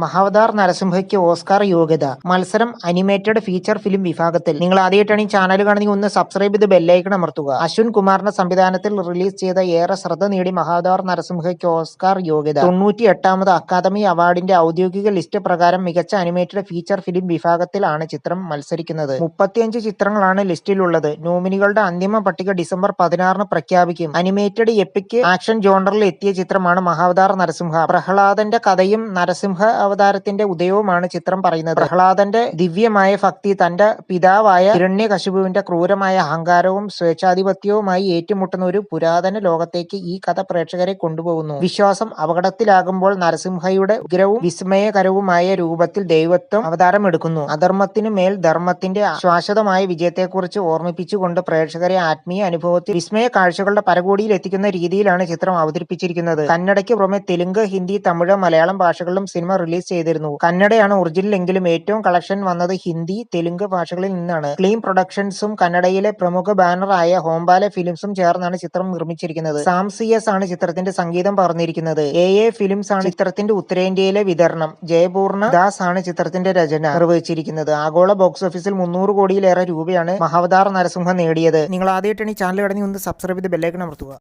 Mahavatar നരസിംഹയ്ക്ക് Oscar യോഗ്യത. മത്സരം animated feature film വിഭാഗത്തിൽ. നിങ്ങൾ ആദ്യമായിട്ടാണ് ഈ ചാനൽ കാണുന്നെങ്കിൽ ഒന്ന് സബ്സ്ക്രൈബ് ചെയ്ത് ബെല്ലൈക്കൺ അമർത്തുക. അശ്വിൻ കുമാറിന്റെ സംവിധാനത്തിൽ റിലീസ് ചെയ്ത ഏറെ ശ്രദ്ധ നേടി മഹാവതാർ നരസിംഹയ്ക്ക് ഓസ്കാർ യോഗ്യത. 98ാമത് അക്കാദമി അവാർഡിന്റെ ഔദ്യോഗിക ലിസ്റ്റ് പ്രകാരം മികച്ച അനിമേറ്റഡ് ഫീച്ചർ ഫിലിം വിഭാഗത്തിൽ ആണ് ചിത്രം മത്സരിക്കുന്നത്. 35 ചിത്രങ്ങളാണ് ലിസ്റ്റിലുള്ളത്. നോമിനികളുടെ അന്തിമ പട്ടിക ഡിസംബർ 16 പ്രഖ്യാപിക്കും. അനിമേറ്റഡ് എപ്പിക് ആക്ഷൻ ജോണറിൽ എത്തിയ ചിത്രമാണ് മഹാവതാർ നരസിംഹ. പ്രഹ്ലാദന്റെ കഥയും നരസിംഹ അവതാരത്തിന്റെ ഉദയവുമാണ് ചിത്രം പറയുന്നത്. പ്രഹ്ലാദന്റെ ദിവ്യമായ ഭക്തി തന്റെ പിതാവായ ഹിരണ്യകശിപുവിന്റെ ക്രൂരമായ അഹങ്കാരവും സ്വേച്ഛാധിപത്യവുമായി ഏറ്റുമുട്ടുന്ന ഒരു പുരാതന ലോകത്തേക്ക് ഈ കഥ പ്രേക്ഷകരെ കൊണ്ടുപോകുന്നു. വിശ്വാസം അപകടത്തിലാകുമ്പോൾ നരസിംഹയുടെ ഉഗ്രവും വിസ്മയകരവുമായ രൂപത്തിൽ ദൈവത്വം അവതാരമെടുക്കുന്നു. അധർമ്മത്തിനു മേൽ ധർമ്മത്തിന്റെ ശാശ്വതമായ വിജയത്തെക്കുറിച്ച് ഓർമ്മിപ്പിച്ചുകൊണ്ട് പ്രേക്ഷകരെ ആത്മീയ അനുഭവത്തിൽ വിസ്മയ കാഴ്ചകളുടെ പരകോടിയിൽ എത്തിക്കുന്ന രീതിയിലാണ് ചിത്രം അവതരിപ്പിച്ചിരിക്കുന്നത്. കന്നഡയ്ക്ക് പുറമെ തെലുങ്ക്, ഹിന്ദി, തമിഴ്, മലയാളം ഭാഷകളിലും സിനിമ റിലീസ് ചെയ്തിരുന്നു. കന്നഡയാണ് ഒറിജിനൽ എങ്കിലും ഏറ്റവും കളക്ഷൻ വന്നത് ഹിന്ദി, തെലുങ്ക് ഭാഷകളിൽ നിന്നാണ്. ക്ലീം പ്രൊഡക്ഷൻസും കന്നഡയിലെ പ്രമുഖ ബാനർ ആയ ഹോംബാലെ ഫിലിംസും ചേർന്നാണ് ചിത്രം നിർമ്മിച്ചിരിക്കുന്നത്. സാം CS ആണ് ചിത്രത്തിന്റെ സംഗീതം പകർന്നിരിക്കുന്നത്. AA ഫിലിംസ് ആണ് ചിത്രത്തിന്റെ ഉത്തരേന്ത്യയിലെ വിതരണം. ജയപൂർണ ദാസ് ആണ് ചിത്രത്തിന്റെ രചന നിർവഹിച്ചിരിക്കുന്നത്. ആഗോള ബോക്സ് ഓഫീസിൽ 300 കോടിയിലേറെ രൂപയാണ് മഹാവതാർ നരസിംഹ നേടിയത്. നിങ്ങൾ ആദ്യമായിട്ടാണ് ഈ ചാനൽ കടന്ന് ഒന്ന് സബ്സ്ക്രൈബ് ചെയ്ത് ബെല്ലൈക്കൺ അമർത്തുക.